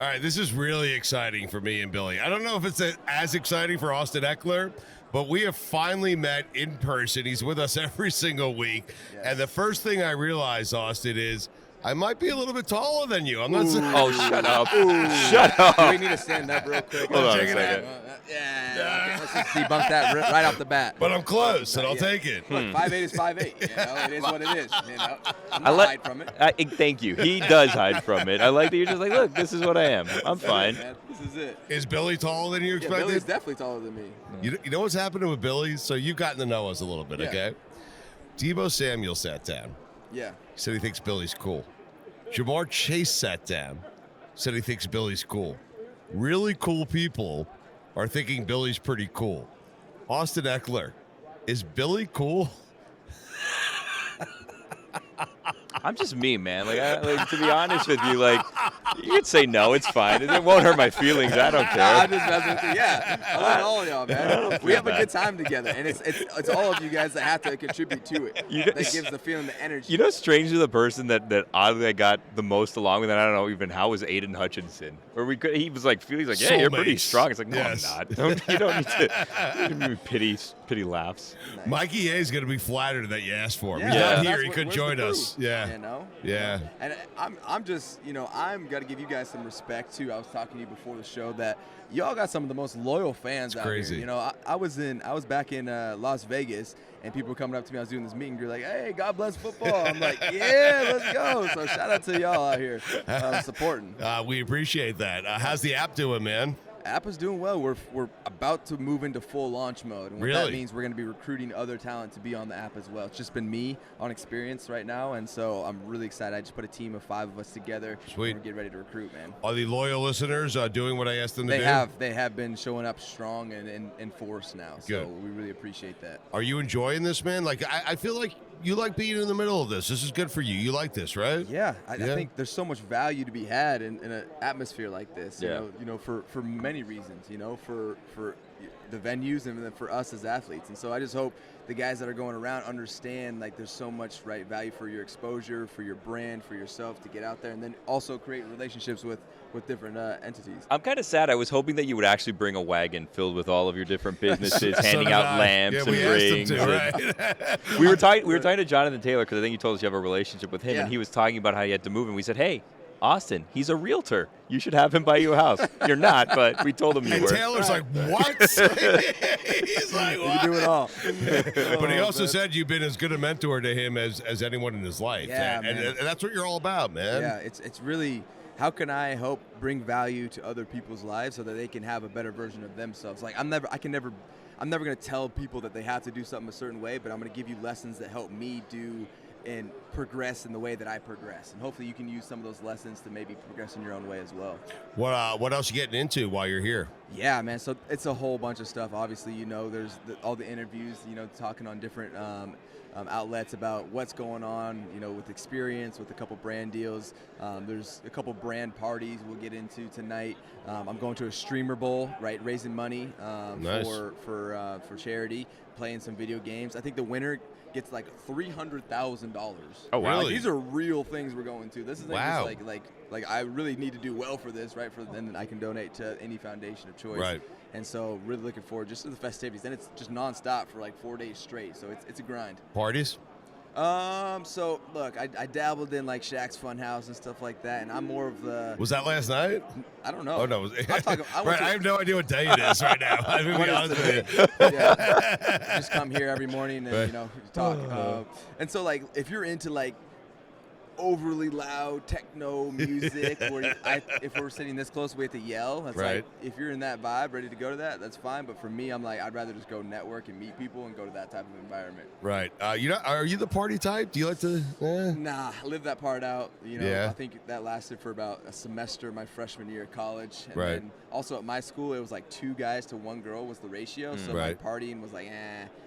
All right, this is really exciting for me and Billy. I don't know if it's as exciting for Austin Eckler, but we have finally met in person. He's with us every single week. Yes. And the first thing I realized, Austin, is I might be a little bit taller than you. I'm not saying. Oh, shut up. Shut up. Do we need to stand up real quick? Hold on a Check it second. Yeah. Okay, let's just debunk that right off the bat. But I'm close, and I'll take it. Look, 5'8" is 5'8". It is what it is. I'm I not like- hide from it. Thank you. He does hide from it. I like that you're just like, look, this is what I am. I'm fine. Man, this is it. Is Billy taller than you Yeah, expected? Billy's definitely taller than me. You know what's happening with Billy? So you've gotten to know us a little bit, Yeah. okay? Debo Samuel sat down. Yeah. He said he thinks Billy's cool. Jamar Chase sat down, said he thinks Billy's cool. Really cool people are thinking Billy's pretty cool. Austin Eckler, is Billy cool? I'm just me, man. Like to be honest with you, like, you could say no, it's fine. It won't hurt my feelings. I don't I'm care. just messing with you. Yeah, I love all of y'all, man. We have a good time together, and it's all of you guys that have to contribute to it. That gives the feeling, the energy. You know, strangely, the person that oddly I got the most along with, and I don't know even how, was Aiden Hutchinson. Where he was like, feeling like, yeah, you're pretty Soulmates. strong. It's like, no, Yes. I'm not. You don't need to pity laughs. Nice. Mikey A is going to be flattered that you asked for him. He's Yeah, not that's here. He what- could where's join the crew? us. Yeah. You know? Yeah. And I'm just, I'm got to give you guys some respect, too. I was talking to you before the show that y'all got some of the most loyal fans out crazy. here. I was back in Las Vegas, and people were coming up to me. I was doing this meeting. You're like, hey, God bless football. I'm like, yeah, let's go. So shout out to y'all out here supporting. We appreciate that. How's the app doing, man? App is doing well. We're about to move into full launch mode. And what Really? that means, we're going to be recruiting other talent to be on the app as well. It's just been me on experience right now, and so I'm really excited. I just put a team of 5 of us together. Sweet. And we're getting ready to recruit, man. Are the loyal listeners doing what I asked them to do? They have been showing up strong and in force now. So Good. we really appreciate that. Are you enjoying this, man? Like, I feel like you like being in the middle of this. This is good for you. You like this, right? Yeah, I Yeah. think there's so much value to be had in an atmosphere like this. Yeah. For many reasons. For the venues and then for us as athletes. And so I just hope the guys that are going around understand like there's so much value for your exposure, for your brand, for yourself to get out there, and then also create relationships with different entities. I'm kind of sad. I was hoping that you would actually bring a wagon filled with all of your different businesses, So handing did out I. lamps Yeah, and we asked rings. him to, and- right? we were talking to Jonathan Taylor because I think you told us you have a relationship with him, Yeah. and he was talking about how he had to move, and we said, hey, Austin, he's a realtor. You should have him buy you a house. You're not, but we told him you And were. Taylor's like, what? He's like, You what? can do it all. But he also man. said you've been as good a mentor to him as anyone in his life. Yeah, and man. that's what you're all about, man. Yeah, it's really how can I help bring value to other people's lives so that they can have a better version of themselves. Like I'm never going to tell people that they have to do something a certain way, but I'm going to give you lessons that help me do and progress in the way that I progress. And hopefully you can use some of those lessons to maybe progress in your own way as well. What else you getting into while you're here? Yeah, man. So it's a whole bunch of stuff. Obviously, there's all the interviews, talking on different outlets about what's going on, with experience, with a couple brand deals. There's a couple brand parties we'll get into tonight. I'm going to a streamer bowl, right, raising money Nice. for charity, playing some video games. I think the winner gets like $300,000. Oh, wow. Like, these are real things we're going to. This is Wow. just like I really need to do well for this, right? Then I can donate to any foundation of choice. Right. And so really looking forward just to the festivities. Then it's just nonstop for like 4 days straight. So it's a grind. Parties? So look, I dabbled in like Shaq's Funhouse and stuff like that, and I'm more of the Was that last night? I don't know. Oh, no. I'm talking, I went Right, I have no idea what day it is right now. I'm going to be What honest is with you. yeah, just come here every morning and Right. talk. And so like if you're into like overly loud techno music, where if we're sitting this close, we have to yell. That's Right. like if you're in that vibe, ready to go to that, that's fine. But for me, I'm like I'd rather just go network and meet people and go to that type of environment. Right. Are you the party type? Do you like to? Nah, I lived that part out. Yeah. I think that lasted for about a semester my freshman year of college. And Right. then also at my school, it was like 2 guys to 1 girl was the ratio. So Right. my partying was like,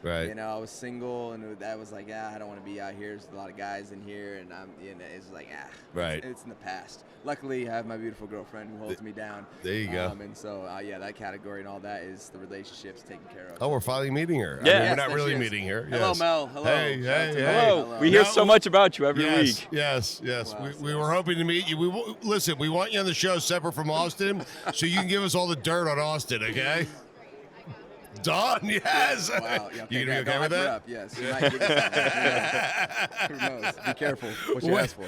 Right. I was single, and that was like, I don't want to be out here. There's a lot of guys in here, and I'm, doing it. It's like, Right. it's in the past. Luckily, I have my beautiful girlfriend who holds me down. There you go. And so, that category and all that is the relationships taken care of. Oh, we're finally meeting her. Yeah. I mean, Yes, we're not there really she is. meeting her. Hello, Yes. Mel. Hello. Hey, Shout out hey, to hey. Mel. Hello. We hear so much about you every week. Yes. Wow, We were hoping to meet you. Listen, we want you on the show separate from Austin, so you can give us all the dirt on Austin, okay? Done. Yes. Wow. Yeah, You gonna be don't okay with hype her that? up. Yes. You might give it something. Who knows? Be careful what you ask for.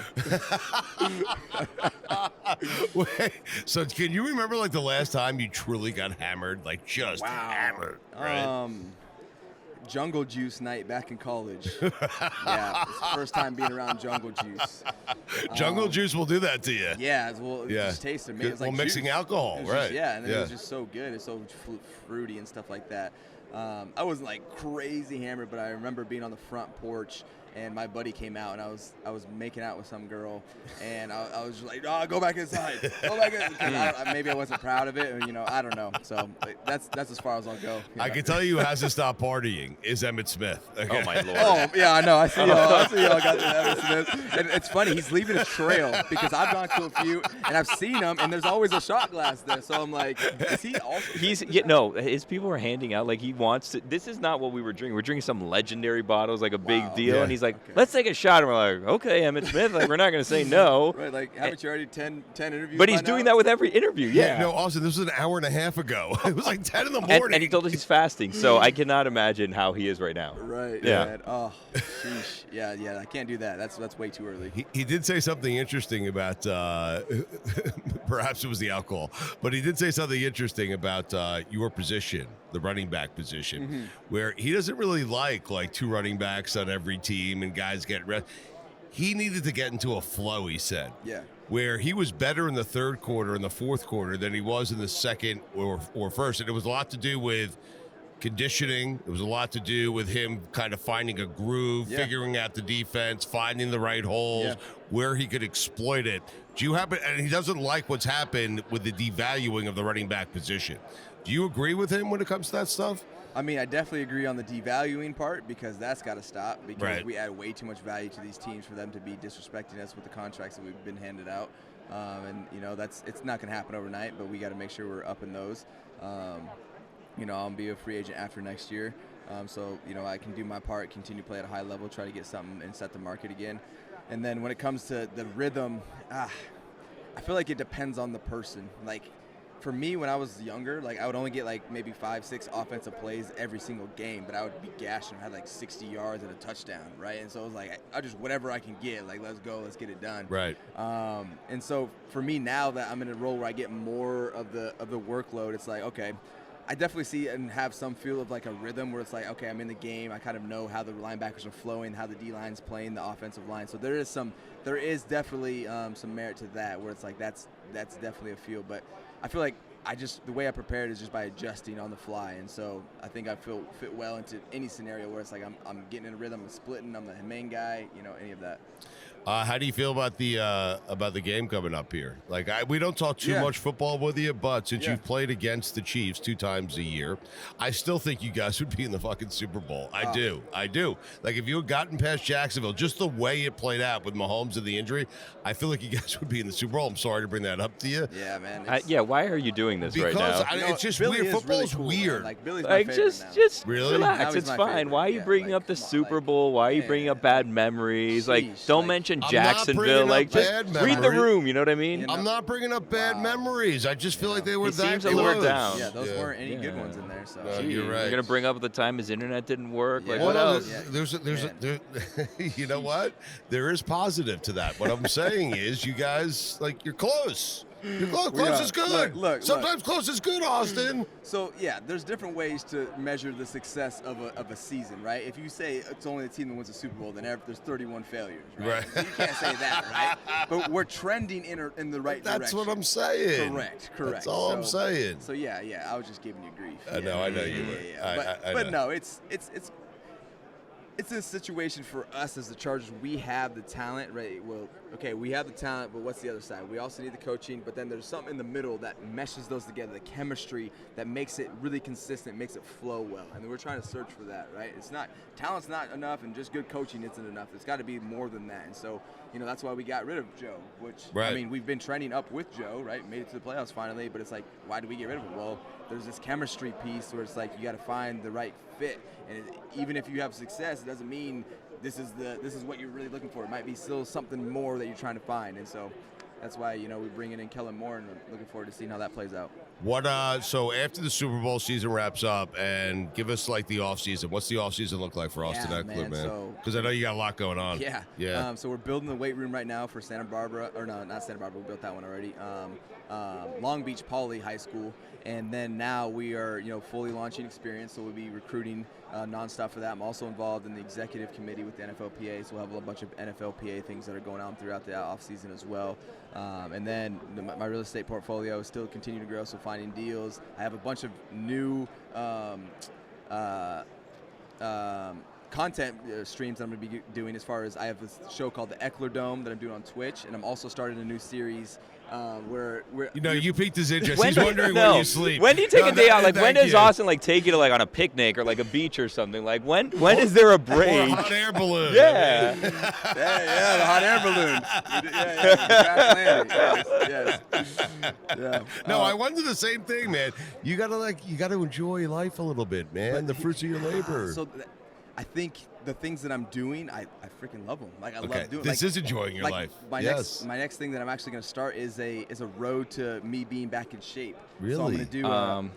Wait, so can you remember like the last time you truly got hammered, like just hammered? Right? Jungle Juice night back in college. Yeah, it's the first time being around Jungle Juice. Jungle Juice will do that to you. Yeah, well, it just tasted amazing. It was like mixing juice. alcohol, It was right? Just, yeah, and it was just so good. It's so fruity and stuff like that. I wasn't like crazy hammered, but I remember being on the front porch and my buddy came out and I was making out with some girl and I was just like, oh, go back inside. Go back inside. Maybe I wasn't proud of it, or, I don't know. So that's as far as I'll go. I can tell you who hasn't stopped partying is Emmett Smith. Okay? Oh my lord. Oh yeah, I know. I see y'all got the Evan Smith. And it's funny, he's leaving a trail because I've gone to a few and I've seen him and there's always a shot glass there. So I'm like, is he also his people are handing out like he wants to. This is not what we were drinking. We're drinking some legendary bottles, like a big deal. Yeah. And he's like, let's take a shot. And we're like, okay, Emmett Smith, like we're not going to say no. Right, like haven't you already 10 interviews? But he's by doing now? that with every interview. Yeah. No, Austin, this was an hour and a half ago. It was like 10 in the morning. And he told us he's fasting, so I cannot imagine how he is right now. Right. Yeah. Man. Oh, sheesh. Yeah. I can't do that. That's way too early. He did say something interesting about, perhaps it was the alcohol, but he did say something interesting about your position, the running back position, where he doesn't really like two running backs on every team and guys get rest. He needed to get into a flow, he said. Yeah. Where he was better in the third quarter and the fourth quarter than he was in the second or first. And it was a lot to do with conditioning. It was a lot to do with him kind of finding a groove, figuring out the defense, finding the right holes, where he could exploit it. Do you happen, and he doesn't like what's happened with the devaluing of the running back position. Do you agree with him when it comes to that stuff? I mean, I definitely agree on the devaluing part because that's got to stop because we add way too much value to these teams for them to be disrespecting us with the contracts that we've been handed out. And it's not going to happen overnight, but we got to make sure we're up in those. I'll be a free agent after next year. So I can do my part, continue to play at a high level, try to get something and set the market again. And then when it comes to the rhythm, I feel like it depends on the person. Like, for me, when I was younger, I would only get maybe 5-6 offensive plays every single game, but I would be gashed and had 60 yards and a touchdown, right? And so it was I just whatever I can get, let's go, let's get it done. Right. And so for me now that I'm in a role where I get more of the workload, it's okay, I definitely see and have some feel of a rhythm where it's okay, I'm in the game. I kind of know how the linebackers are flowing, how the D-line's playing, the offensive line. So there is definitely some merit to that where it's that's definitely a feel. But I feel like the way I prepared is just by adjusting on the fly. And so I think I fit well into any scenario where it's I'm getting in a rhythm, I'm splitting, I'm the main guy, any of that. How do you feel about the game coming up here? We don't talk too much football with you, but since you've played against the Chiefs 2 times a year, I still think you guys would be in the fucking Super Bowl. I do. If you had gotten past Jacksonville, just the way it played out with Mahomes and the injury, I feel like you guys would be in the Super Bowl. I'm sorry to bring that up to you. Yeah, man. Why are you doing this right now? It's just Billy weird. Football's really cool, weird. man. Billy's my favorite now. Just Really? relax. Now he's It's my fine. favorite. Why are you Yeah, bringing up the come on, Super Bowl? Why are you bringing up bad memories? Sheesh, Don't mention I'm not Jacksonville. bringing up Just bad read the memories. room. You know what I mean? I'm not bringing up bad memories. I just feel like they were He that seems a close. little down. Yeah, those weren't any good ones in there. So No, Gee, you're right. You're gonna bring up the time his internet didn't work. Yeah. What Well, else? there, you know what? There is positive to that. What I'm saying is, you guys, you're close. You're close. Close are. is good. Look. Sometimes close is good, Austin. So yeah, there's different ways to measure the success of a season, right? If you say it's only the team that wins a Super Bowl, then there's 31 failures, right? So you can't say that, right? But we're trending in the right direction. That's what I'm saying. Correct. That's all I'm saying. So yeah, I was just giving you grief. I know you were. Yeah. I But know. no, it's a situation for us as the Chargers. We have the talent, right? Well, okay, we have the talent, but what's the other side? We also need the coaching, but then there's something in the middle that meshes those together, the chemistry that makes it really consistent, makes it flow well. And we're trying to search for that, right? Talent's not enough, and just good coaching isn't enough. It's got to be more than that. And so, that's why we got rid of Joe, which, right. I mean, we've been trending up with Joe, right? Made it to the playoffs finally, but it's like, why did we get rid of him? Well, there's this chemistry piece where it's like you got to find the right fit. And even if you have success, it doesn't mean this is what you're really looking for. It might be still something more that you're trying to find, and so that's why we bring in Kellen Moore, and we're looking forward to seeing how that plays out. So after the Super Bowl season wraps up, and give us like the off season. What's the off season look like for Austin Eckler, man? Because I know you got a lot going on. Yeah. So we're building the weight room right now for Santa Barbara, or no, not Santa Barbara. We built that one already. Long Beach Poly High School, and then now we are fully launching Experience. So we'll be recruiting nonstop for that. I'm also involved in the executive committee with the NFLPA, so we'll have a bunch of NFLPA things that are going on throughout the off season as well. And then my real estate portfolio is still continuing to grow, so finding deals. I have a bunch of new content streams that I'm going to be doing, as far as I have this show called the Eckler Dome that I'm doing on Twitch, and I'm also starting a new series where you piqued his interest. He's wondering when you sleep. When do you take a day out? Like, when does Austin take you to on a picnic or a beach or something? Like, when is there a break? Or a hot air balloon. Yeah. The hot air balloon. Yes. No, I wonder the same thing, man. You gotta enjoy life a little bit, man. The fruits of your labor. So I think the things that I'm doing, I freaking love them. I love doing. This is enjoying your life. My next thing that I'm actually going to start is a road to me being back in shape. Really? So I'm going to do.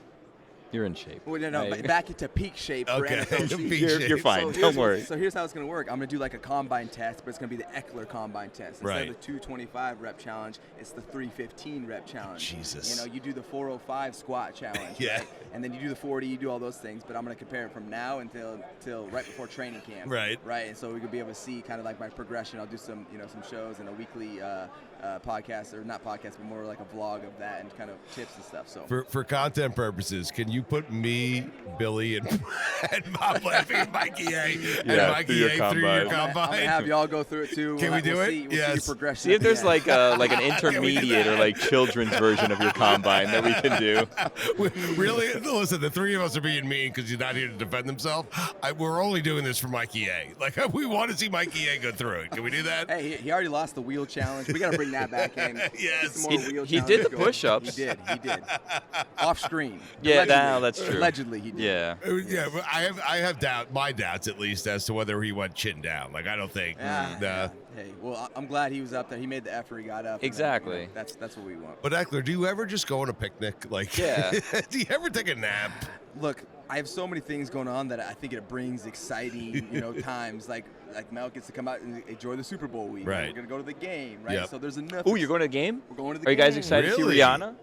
You're in shape. Well, no, back into peak shape. Okay. For NFL shape. You're fine. Don't worry. So here's how it's going to work. I'm going to do a combine test, but it's going to be the Eckler combine test. Instead of the 225 rep challenge, it's the 315 rep challenge. Jesus. You do the 405 squat challenge. Yeah. Right? And then you do the 40, you do all those things, but I'm going to compare it from now until right before training camp. Right. Right. And so we could be able to see kind of my progression. I'll do some shows and a weekly podcast, or not podcast, but more like a vlog of that and kind of tips and stuff. So for content purposes, can you put me, Billy, and Bob laughing at Mikey A and Mikey A through your combine? I'm gonna have y'all go through it too. Can we do it? See your progression. See if there's an intermediate or children's version of your combine that we can do. Really? Listen, the three of us are being mean because he's not here to defend himself. We're only doing this for Mikey A. We want to see Mikey A go through it. Can we do that? Hey, he already lost the wheel challenge. We got to bring that back in. Yes. He did the push-ups. He did. Off screen. Yeah, that's true. Allegedly, he did. Yeah. Yeah, but I have my doubts at least as to whether he went chin down. I don't think. Hey, well, I'm glad he was up there. He made the effort. He got up. Exactly. That's what we want. But Eckler, do you ever just go on a picnic? Yeah. Do you ever take a nap? Look, I have so many things going on that I think it brings exciting, times. Like Mel gets to come out and enjoy the Super Bowl week. Right. We're gonna go to the game, right? Yep. So there's enough. Oh, you're going to the game? We're going to the game. Are you guys game. excited to see Really? Rihanna?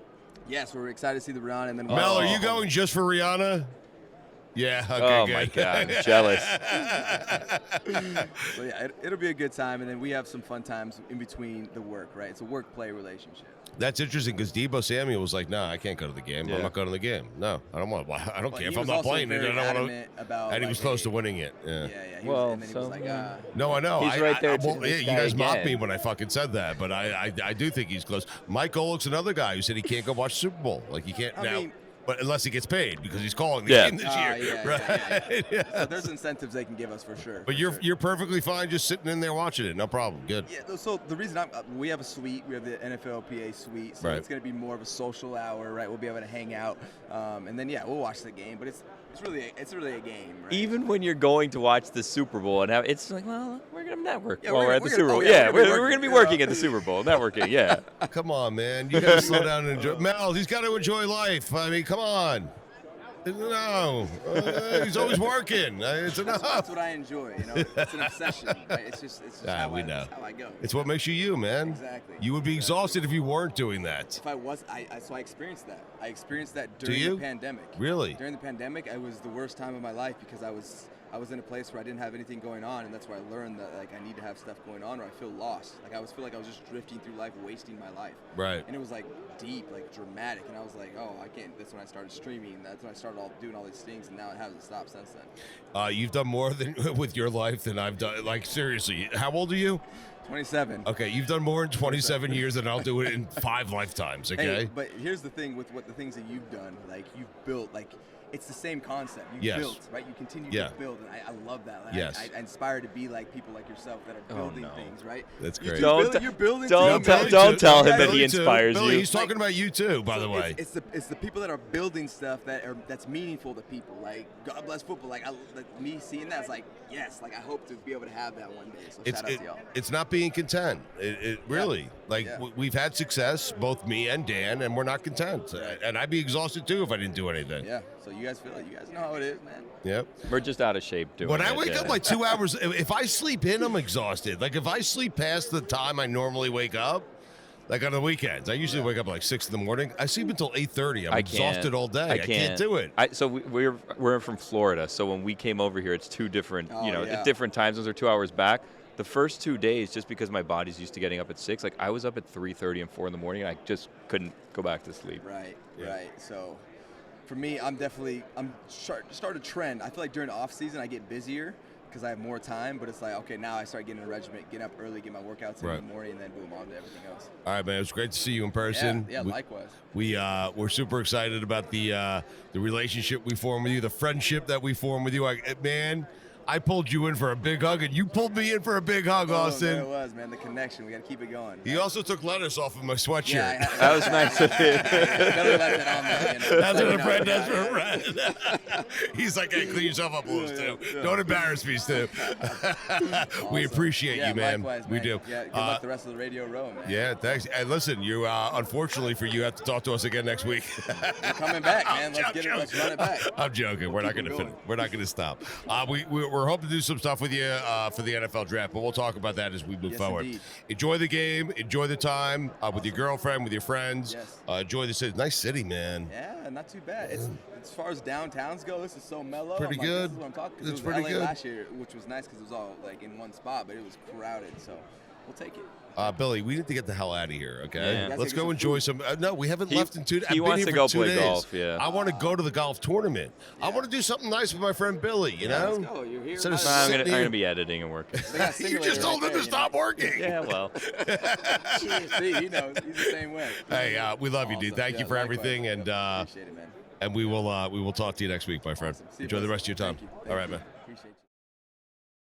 Yes, we're excited to see the Rihanna, and then Mel, are you going just for Rihanna? Yeah. Okay. Oh good. my God, I'm jealous. So yeah, it'll be a good time, and then we have some fun times in between the work, right? It's a work-play relationship. That's interesting because Deebo Samuel was like, "Nah, I can't go to the game. Yeah. I'm not going to the game. No, I don't want. I don't care if I'm was not also playing it. very I don't want adamant about, And he was close to winning it. Yeah. He Well, was, and then he was like, No, I know. He's right there to Well, this you guy guys mocked again. me when I fucking said that, but I do think he's close. Mike Golick's another guy who said he can't go watch Super Bowl. He can't but unless he gets paid because he's calling the game this year. Right? Yeah. So there's incentives they can give us for sure. But you're perfectly fine just sitting in there watching it. No problem. Good. Yeah. So the reason we have a suite. We have the NFLPA suite. So it's going to be more of a social hour, right? We'll be able to hang out, and then we'll watch the game. But it's really a game, right? Even when you're going to watch the Super Bowl and it's like, well, we're gonna network Yeah, while we're at the Super Bowl. We're gonna be working at the Super Bowl, networking. Yeah. Come on, man. You gotta slow down and enjoy. Mel, he's got to enjoy life. I mean, come on. No, he's always working. It's enough. That's what I enjoy. It's an obsession. Right? It's just how I go. It's what makes you, man. Exactly. You would be exhausted if you weren't doing that. If I was, so I experienced that. I experienced that during the pandemic. Really? During the pandemic, it was the worst time of my life because I was in a place where I didn't have anything going on, and that's where I learned that I need to have stuff going on, or I feel lost. I feel like I was just drifting through life, wasting my life. Right. And it was deep, dramatic, and I was like, oh, I can't. That's when I started streaming. That's when I started doing all these things, and now it hasn't stopped since then. You've done more with your life than I've done. Seriously, how old are you? 27. Okay, you've done more in 27 years than I'll do it in 5 lifetimes, okay? Hey, but here's the thing with what the things that you've done, like you've built, like it's the same concept. You've Yes. built, right? You continue Yeah. to build, and I love that. Like, Yes. I aspire to be like people like yourself that are building things, right? That's You great. two Don't- you're building don't too, tell- man. don't tell him You that guys he are- inspires Billy, you. he's talking about you too, by the So way. it's the people that are building stuff that's meaningful to people. Like God bless football. Like me seeing that, it's like yes. Like I hope to be able to have that one day. So shout out to y'all. It's not being content. It really, like Yeah. we've had success, both me and Dan, and we're not content. And I'd be exhausted too if I didn't do anything. Yeah. So you guys feel it. You guys know how it is, man. Yep. We're just out of shape doing When it. I wake up like 2 hours, if I sleep in, I'm exhausted. Like if I sleep past the time I normally wake up, like on the weekends, I usually wake up at like 6 in the morning. I sleep until 8:30. I'm I can't. exhausted all day. I I can't do it. So we're from Florida. So when we came over here, it's 2 different, yeah. different time zones. Are 2 hours back. The first 2 days, just because my body's used to getting up at 6, like I was up at 3:30 and 4 in the morning, and I just couldn't go back to sleep. Right. Yeah. Right. So for me, I'm start a trend. I feel like during the off season, I get busier because I have more time. But it's like, okay, now I start getting a regiment, get up early, get my workouts in Right. the morning, and then boom, on to everything else. All right, man. It was great to see you in person. Yeah. Likewise. We're super excited about the relationship we formed with you, the friendship that we formed with you. I pulled you in for a big hug, and you pulled me in for a big hug, Austin. There it was, man. The connection. We got to keep it going. He also took lettuce off of my sweatshirt. Yeah, That was nice of him. Billy left it on there, you know. That's what a friend does Yeah, for a friend. He's like, hey, clean yourself up a little, Stu. Don't embarrass me, Stu. We appreciate you, man. Likewise, We man. do. Yeah, good luck the rest of the radio row, man. Yeah, thanks. And listen, you unfortunately for you have to talk to us again next week. We're coming back, man. Let's run it back. I'm joking. We're not Keep going it to going. We're not going to stop. We're hoping to do some stuff with you for the NFL draft, but we'll talk about that as we move Yes, forward. indeed. Enjoy the game. Enjoy the time with your girlfriend, with your friends. Yes. Enjoy the city. Nice city, man. Yeah, not too bad. It's as far as downtowns go, this is so mellow. Pretty I'm like, good. This is what I'm talking. 'Cause It's it was pretty LA good. last year, which was nice because it was all like in one spot, but it was crowded. So we'll take it. Billy, we need to get the hell out of here, okay? Yeah. Let's Gotta go get enjoy some some. No, we haven't left in 2 days. he wants to go play golf, yeah. I want to go to the golf tournament. I want to do something nice with my friend Billy, you know? Let's go. You're here. Instead of No, I'm sitting gonna here- be editing and working. They got a You simulator just told right him to there, stop working. Yeah, well. See, he knows. He's the same way. Hey, we love you, dude. Awesome. Thank you Yeah, for likewise. everything, and Appreciate it, man. we will talk to you next week, my friend. Awesome. See you, Enjoy the boys. rest of your time. Thank you. All right, you. man. Appreciate you.